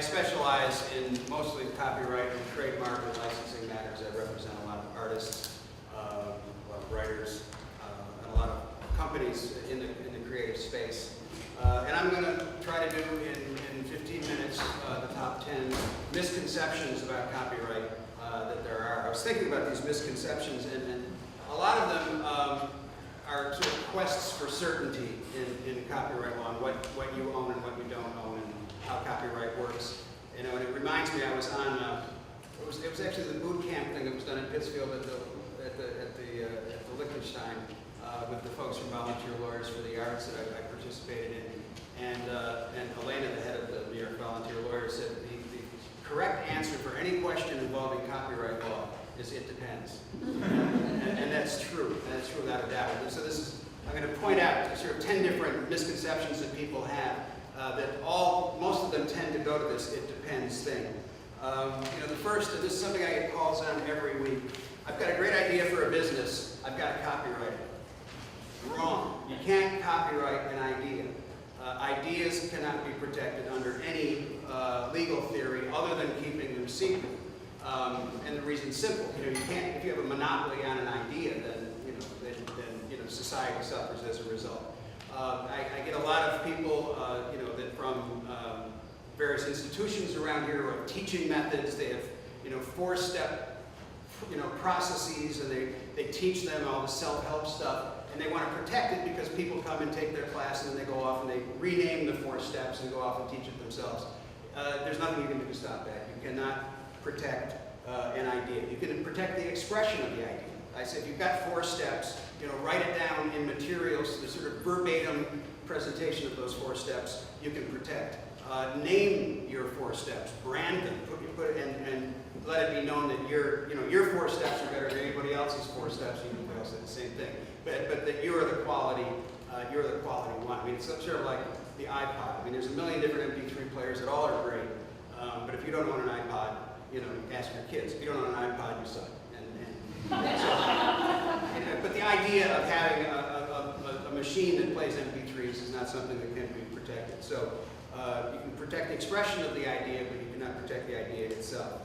I specialize in mostly copyright and trademark and licensing matters. I represent a lot of artists, a lot of writers, and a lot of companies in the creative space. And I'm going to try to do in 15 minutes the top 10 misconceptions about copyright that there are. I was thinking about these misconceptions, and a lot of them are sort of quests for certainty in copyright law, and what you own and what you don't own, and how copyright works. You know, and it reminds me, I was on it was actually the boot camp thing that was done in Pittsfield at the Liechtenstein with the folks from Volunteer Lawyers for the Arts that I participated in, and Elena, the head of the New York Volunteer Lawyers, said the correct answer for any question involving copyright law is it depends, and that's true. That's true without a doubt. And so I'm going to point out sort of 10 different misconceptions that people have. That most of them tend to go to this "it depends" thing. You know, the first, and this is something I get calls on every week. I've got a great idea for a business. I've got to copyright it. Wrong. You can't copyright an idea. Ideas cannot be protected under any legal theory other than keeping them secret. And the reason's simple. You know, you can't. If you have a monopoly on an idea, then society suffers as a result. I get a lot of people, that from various institutions around here who have teaching methods. They have, 4-step, processes, and they teach them all the self-help stuff, and they want to protect it because people come and take their class, and then they go off and they rename the 4 steps and go off and teach it themselves. There's nothing you can do to stop that. You cannot protect an idea. You can protect the expression of the idea. I say if you've got 4 steps, write it down in materials, the sort of verbatim presentation of those 4 steps you can protect. Name your 4 steps, brand them, put it and let it be known that your 4 steps are better than anybody else's 4 steps, even if they all say the same thing. But that you're the quality one. I mean, it's sort of like the iPod. I mean, there's a million different MP3 players that all are great. But if you don't own an iPod, ask your kids. If you don't own an iPod, you suck. But the idea of having a machine that plays MP3s is not something that can be protected. So you can protect the expression of the idea, but you cannot protect the idea itself.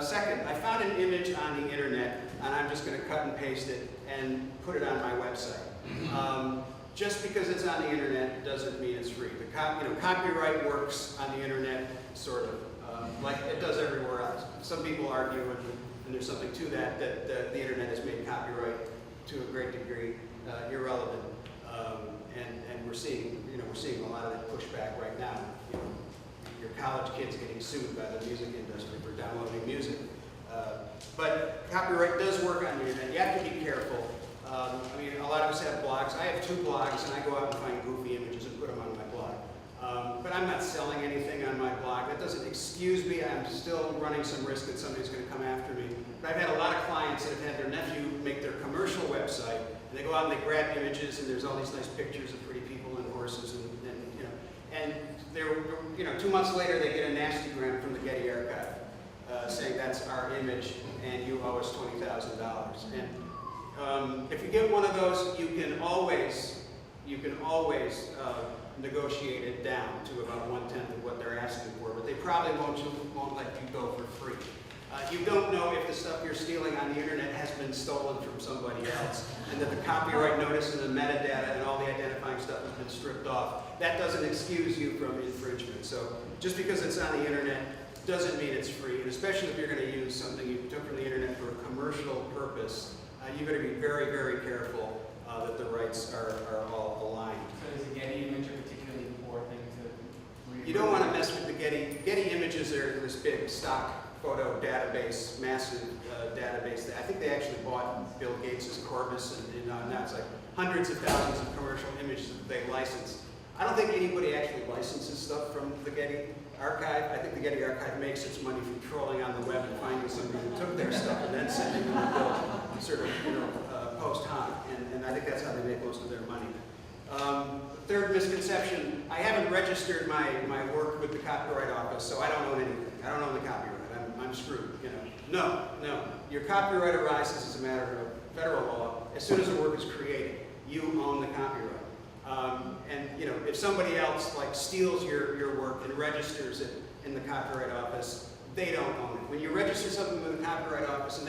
Second, I found an image on the internet, and I'm just going to cut and paste it and put it on my website. Just because it's on the internet doesn't mean it's free. Copyright works on the internet, sort of, like it does everywhere else. Some people argue, and there's something to that the internet has made copyright to a great degree irrelevant, and we're seeing a lot of that pushback right now. Your college kids getting sued by the music industry for downloading music, but copyright does work on the internet. You have to be careful. A lot of us have blogs. I have 2 blogs, and I go out and find goofy images and put them on my blog. But I'm not selling anything on my blog. That doesn't excuse me. I'm still running some risk that somebody's going to come after me. But I've had a lot of clients that have had their nephew make their commercial website, and they go out and they grab images, and there's all these nice pictures of pretty people and horses, and they're 2 months later they get a nasty gram from the Getty Archive saying that's our image and you owe us $20,000. And if you get one of those, you can always negotiate it down to about 1/10 of what they're asking for, but they probably won't let you go for free. You don't know if the stuff you're stealing on the internet has been stolen from somebody else, and that the copyright notice and the metadata and all the identifying stuff has been stripped off. That doesn't excuse you from infringement. So just because it's on the internet doesn't mean it's free, and especially if you're going to use something you took from the internet for a commercial purpose, you've got to be very, very careful that the rights are all aligned. So is the Getty image a particularly poor thing to read? You don't want to mess with the Getty. Getty images are this big stock photo database, massive database. I think they actually bought Bill Gates' Corvus, and now it's like hundreds of thousands of commercial images that they license. I don't think anybody actually licenses stuff from the Getty Archive. I think the Getty Archive makes its money from trolling on the web and finding somebody who took their stuff and then sending them a bill, sort of post hoc, and I think that's how they make most of their money. Third misconception, I haven't registered my work with the Copyright Office, so I don't own anything. I don't own the copyright. I'm screwed, No. Your copyright arises as a matter of federal law. As soon as the work is created, you own the copyright. And you know, if somebody else like steals your work and registers it in the Copyright Office, they don't own it. When you register something with the Copyright Office and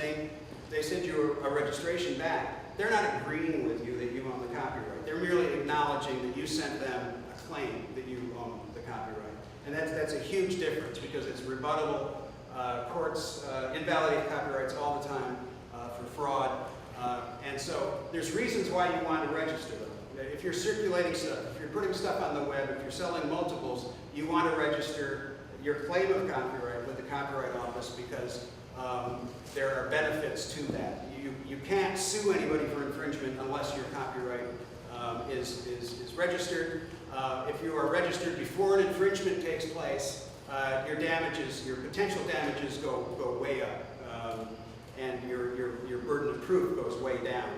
they send you a registration back, they're not agreeing with you that you own the copyright. They're merely acknowledging that you sent them a claim that you own the copyright. And that's a huge difference because it's rebuttable. Courts invalidate copyrights all the time for fraud. And so there's reasons why you want to register them. If you're circulating stuff, if you're putting stuff on the web, if you're selling multiples, you want to register your claim of copyright with the Copyright Office because there are benefits to that. You can't sue anybody for infringement unless your copyright is registered. If you are registered before an infringement takes place, your potential damages go way up, and your burden of proof goes way down.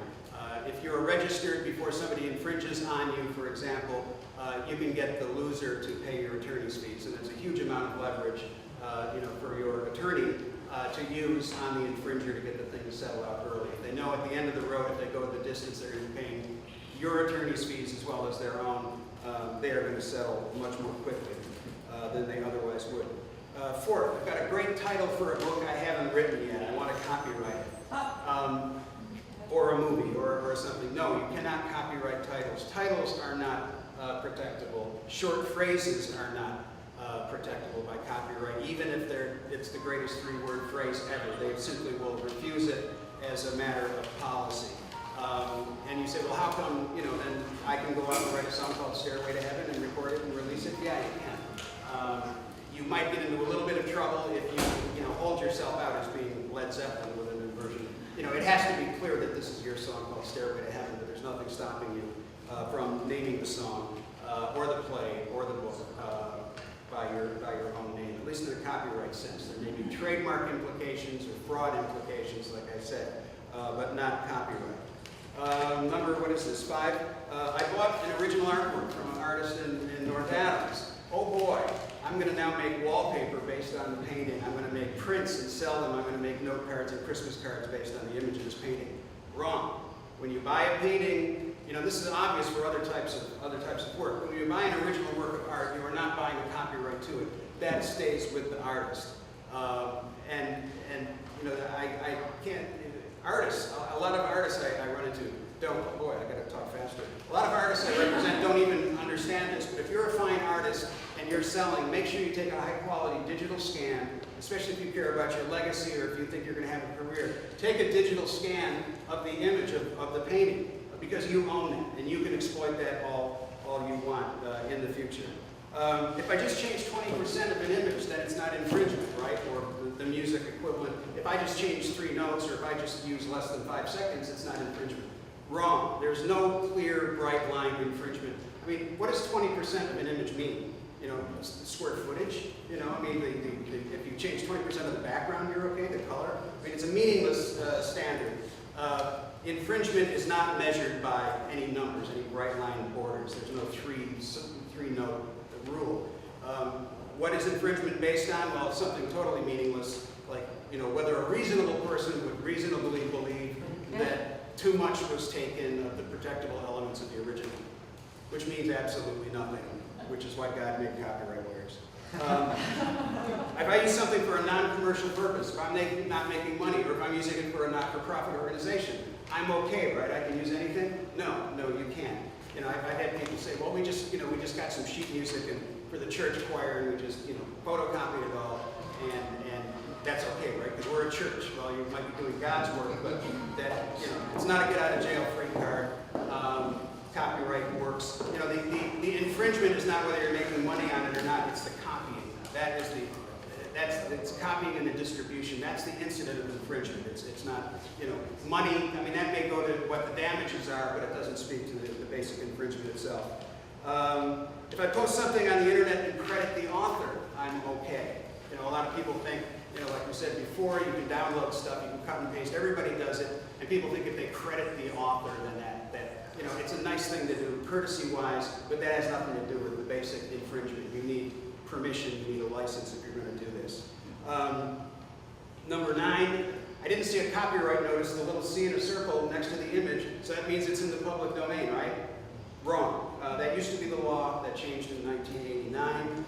If you're registered before somebody infringes on you, for example, you can get the loser to pay your attorney's fees, and there's a huge amount of leverage, for your attorney to use on the infringer to get the thing settled out early. If they know at the end of the road, if they go the distance, they're going to be paying your attorney's fees as well as their own. They are going to settle much more quickly than they otherwise would. Fourth, I've got a great title for a book I haven't written yet. I want to copyright it. Or a movie, or something. No, you cannot copyright titles. Titles are not protectable. Short phrases are not protectable by copyright, even if it's the greatest three-word phrase ever. They simply will refuse it as a matter of policy. And you say, well, how come, then I can go out and write a song called Stairway to Heaven and record it and release it? Yeah, you can. You might get into a little bit of trouble if you hold yourself out as being Led Zeppelin with an inversion. It has to be clear that this is your song called Stairway to Heaven, but there's nothing stopping you from naming the song or the play or the book by your own name, at least in the copyright sense. There may be trademark implications or fraud implications, like I said, but not copyright. Number, what is this, 5? I bought an original artwork from an artist in North Adams. Oh boy, I'm going to now make wallpaper based on the painting. I'm going to make prints and sell them. I'm going to make note cards and Christmas cards based on the image of this painting. Wrong. When you buy a painting, this is obvious for other types of work. When you buy an original work of art, you are not buying a copyright to it. That stays with the artist. I can't. Artists, a lot of artists I run into don't. Oh boy, I got to talk faster. A lot of artists I represent don't even understand this. But if you're a fine artist and you're selling, make sure you take a high-quality digital scan, especially if you care about your legacy or if you think you're going to have a career. Take a digital scan of the image of the painting because you own it and you can exploit that all you want in the future. If I just change 20% of an image, then it's not infringement, right? Or the music equivalent. If I just change 3 notes or if I just use less than 5 seconds, it's not infringement. Wrong. There's no clear, bright line infringement. I mean, what does 20% of an image mean? Square footage? If you change 20% of the background, you're okay, the color? I mean, it's a meaningless standard. Infringement is not measured by any numbers, any bright line borders. There's no three-note rule. What is infringement based on? Well, it's something totally meaningless, like, whether a reasonable person would reasonably believe that too much was taken of the protectable elements of the original, which means absolutely nothing, which is why God made copyright lawyers. If I use something for a non-commercial purpose, if I'm not making money, or if I'm using it for a not-for-profit organization, I'm okay, right? I can use anything? No, you can't. I've had people say, well, we just got some sheet music and for the church choir, and we just, photocopied it all, and that's okay, right? Because we're a church. Well, you might be doing God's work, but that, it's not a get-out-of-jail-free card. Copyright works. The infringement is not whether you're making money on it or not. It's the copying. It's copying and the distribution. That's the incident of infringement. It's not, money. I mean, that may go to what the damages are, but it doesn't speak to the basic infringement itself. If I post something on the internet and credit the author, I'm okay. A lot of people think, like we said before, you can download stuff, you can cut and paste. Everybody does it, and people think if they credit the author, then that it's a nice thing to do, courtesy-wise, but that has nothing to do with the basic infringement. You need permission, you need a license if you're going to do this. Number 9, I didn't see a copyright notice, the little C in a circle next to the image, so that means it's in the public domain, right? Wrong. That used to be the law. That changed in 1989.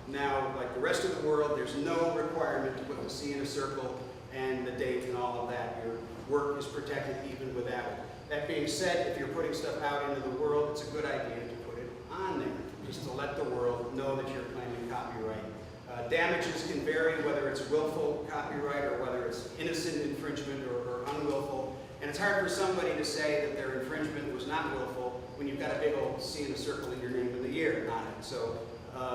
Now, like the rest of the world, there's no requirement to put the C in a circle and the date and all of that. Your work is protected even without it. That being said, if you're putting stuff out into the world, it's a good idea to put it on there, just to let the world know that you're claiming copyright. Damages can vary, whether it's willful copyright or whether it's innocent infringement or unwillful. And it's hard for somebody to say that their infringement was not willful when you've got a big old C in a circle in your name and the year on it. So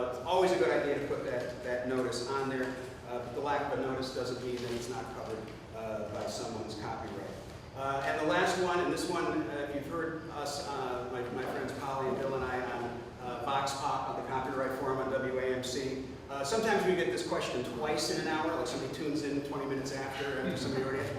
it's always a good idea to put that notice on there. But the lack of a notice doesn't mean that it's not covered by someone's copyright. And the last one, and this one, if you've heard us, my friends Polly and Bill and I on Vox Pop on the Copyright Forum on WAMC, sometimes we get this question twice in an hour, like somebody tunes in 20 minutes after and somebody already has.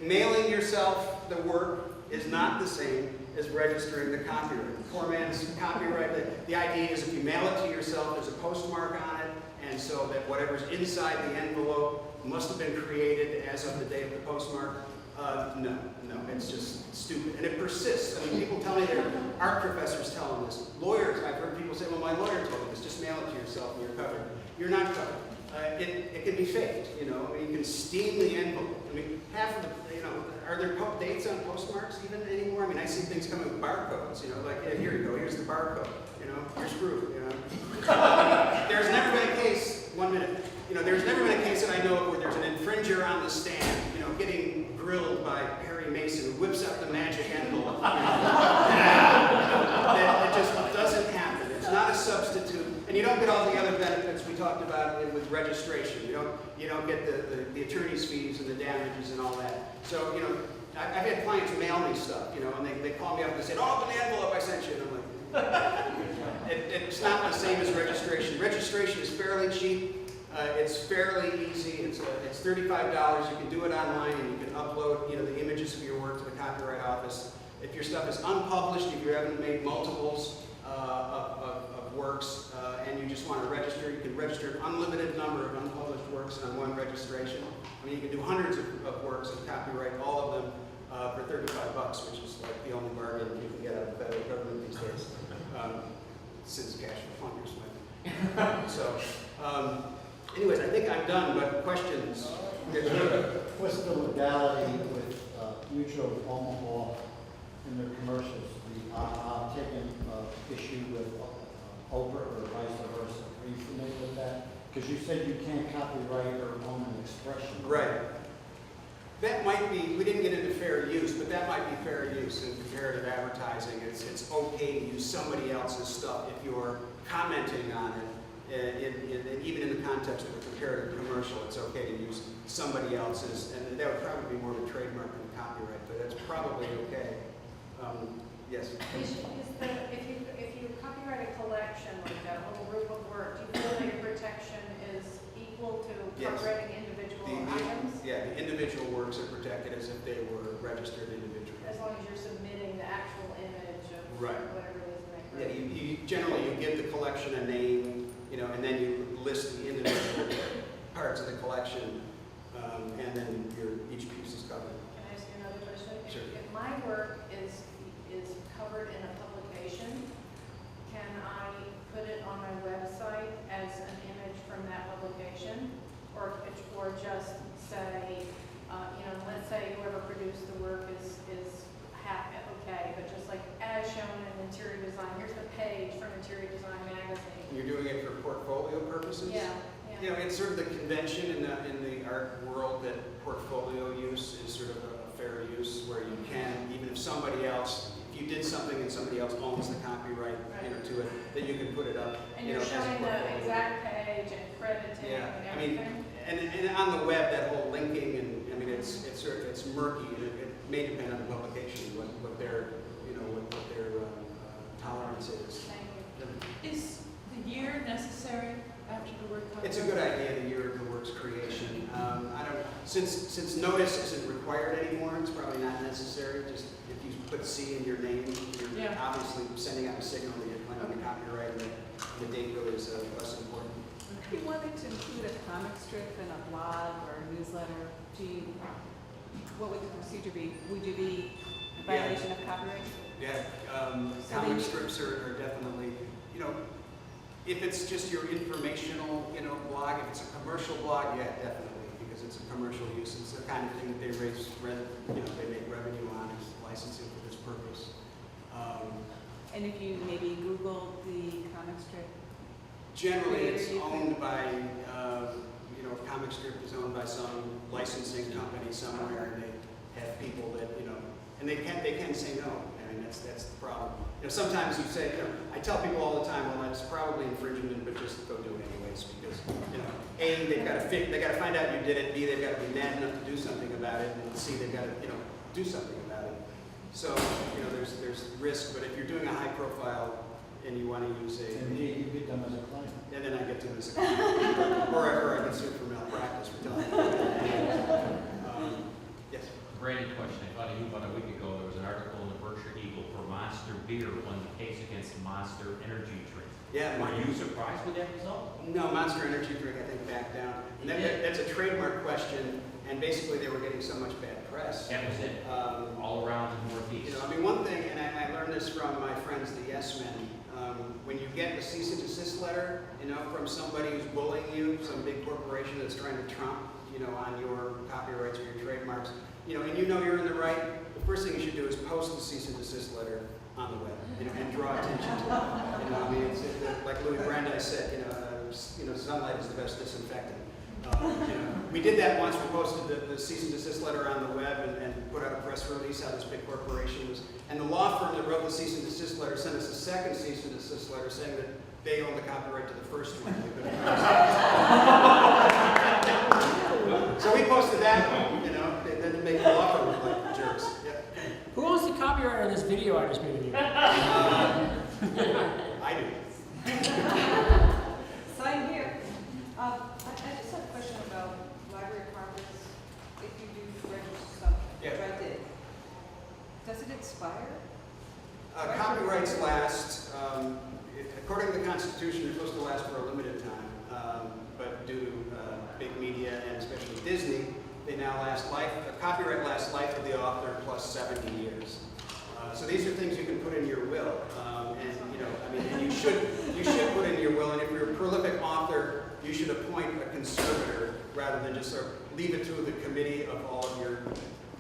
Mailing yourself the work is not the same as registering the copyright. The poor man's copyright, the idea is if you mail it to yourself, there's a postmark on it, and so that whatever's inside the envelope must have been created as of the day of the postmark. No, it's just stupid. And it persists. I mean, people tell me, their art professors tell them this. Lawyers, I've heard people say, well, my lawyer told me this, just mail it to yourself and you're covered. You're not covered. It can be faked, you know. I mean, you can steam the envelope. I mean, half of the, are there dates on postmarks even anymore? I mean, I see things coming with barcodes, like, yeah, here you go, here's the barcode, you're screwed, There's never been a case, 1 minute, there's never been a case that I know of where there's an infringer on the stand, getting grilled by Perry Mason, who whips up the magic envelope. It just doesn't happen. It's not a substitute, and you don't get all the other benefits we talked about with registration. You don't get the attorney's fees and the damages and all that. So, I've had clients mail me stuff, and they call me up and say, "Oh, open the envelope I sent you." And I'm like, it's not the same as registration. Registration is fairly cheap. It's fairly easy. It's $35. You can do it online, and you can upload, the images of your work to the Copyright Office. If your stuff is unpublished, if you haven't made multiples of works, and you just want to register, you can register an unlimited number of unpublished works on one registration. I mean, you can do hundreds of works and copyright all of them for $35, which is like the only bargain you can get out of the federal government these days, since cash for clunkers went. So, anyways, I think I'm done, but questions? What's the legality with mutual law in their commercials? I'm taking issue with Oprah or vice versa. Are you familiar with that? Because you said you can't copyright or own an expression. Right. That might be, we didn't get into fair use, but that might be fair use in comparative advertising. It's okay to use somebody else's stuff if you're commenting on it. Even in the context of a comparative commercial, it's okay to use somebody else's, and that would probably be more of a trademark than copyright, but that's probably okay. Yes? If you copyright a collection, like a whole group of work, do you feel that your protection is equal to copyrighting individual items? Yeah, the individual works are protected as if they were registered individually. As long as you're submitting the actual image of whatever it is. Yeah, you generally you give the collection a name, and then you list the individual parts of the collection, and then each piece is covered. Can I ask you another question? Sure. If my work is covered in a publication, can I put it on my website as an image from that publication, or just say, let's say whoever produced the work is okay, but just like as shown in interior design, here's the page from Interior Design magazine. You're doing it for portfolio purposes? Yeah. It's sort of the convention in the art world that portfolio use is sort of a fair use, where you can, even if somebody else, if you did something and somebody else owns the copyright, to it, then you can put it up. And you're showing the exact page and crediting and everything. And on the web, that whole linking, and I mean, it's murky. It may depend on the publication, what their tolerance is. Thank you. Is the year necessary after the work comes? It's a good idea, the year of the work's creation. Since notice isn't required anymore, it's probably not necessary. Just if you put C in your name, you're obviously sending out a signal that you're claiming the copyright, and the date really is less important. If you wanted to include a comic strip in a blog or a newsletter, what would the procedure be? Would you be in violation of copyright? Yeah, So comic they- strips are definitely, you know, if it's just your informational, you know, blog, if it's a commercial blog, yeah, definitely, because it's a commercial use. It's the kind of thing that they they make revenue on, is licensing for this purpose. And if you maybe Google the comic strip, Generally, it's Creator, you owned by, you know, comic strip is owned by some licensing company somewhere, and they have people that, you know, and they can say no. I mean, that's the problem. You know, sometimes you say, you know, I tell people all the time, well, that's probably infringement, but just go do it anyways, because, you know, A, they got to find out you did it. B, they've got to be mad enough to do something about it, and C, they've got to, you know, do something about it. So, you know, there's risk, but if you're doing a high profile and you want to use And you get them as a client. and then I get to this, or I get sued for malpractice for telling you. Yes. Brandon, question. I thought about a week ago, there was an article in the Berkshire Eagle for Monster Beer won the case against Monster Energy Drink. Yeah. Were you surprised with that result? No, Monster Energy Drink, I think, backed down. And that's a trademark question, and basically they were getting so much bad press. That was it, all around the Northeast. You know, I mean, one thing, and I learned this from my friends, the Yes Men, when you get a cease and desist letter, you know, from somebody who's bullying you, some big corporation that's trying to trump, you know, on your copyrights or your trademarks, you know, and you know you're in the right, the first thing you should do is post the cease and desist letter on the web, you know, and draw attention to it. You know, I mean, it's like Louis Brandeis said, you know, sunlight is the best disinfectant. You know, we did that once. We posted the cease and desist letter on the web and put out a press release how this big corporation was. And the law firm that wrote the cease and desist letter sent us a second cease and desist letter saying that they own the copyright to the first one. So we posted that one, you know, and then to make the law firm look like jerks. Yeah. Who owns the copyright on this video I just made of you? I do. Sign here. I just have a question about library carpets. If you do register something, which Yeah. I did, does it expire? Copyrights last, according to the Constitution, they're supposed to last for a limited time, but due to big media and especially Disney, they now last life. Copyright lasts life of the author plus 70 years. So these are things you can put in your will, and you know, I mean, and you should put in your will. And if you're a prolific author, you should appoint a conservator rather than just sort of leave it to the committee of all of your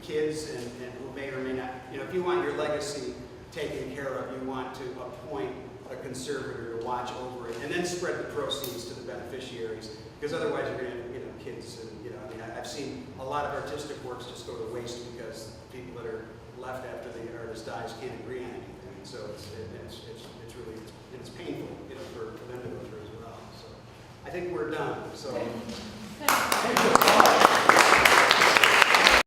kids and who may or may not. You know, if you want your legacy taken care of, you want to appoint a conservator to watch over it, and then spread the proceeds to the beneficiaries. Because otherwise, you're going to have, you know, kids, and you know, I mean, I've seen a lot of artistic works just go to waste because people that are left after the artist dies can't agree on anything. And so it's really, and it's painful, you know, for them to go through as well. So I think we're done. So. Thank you.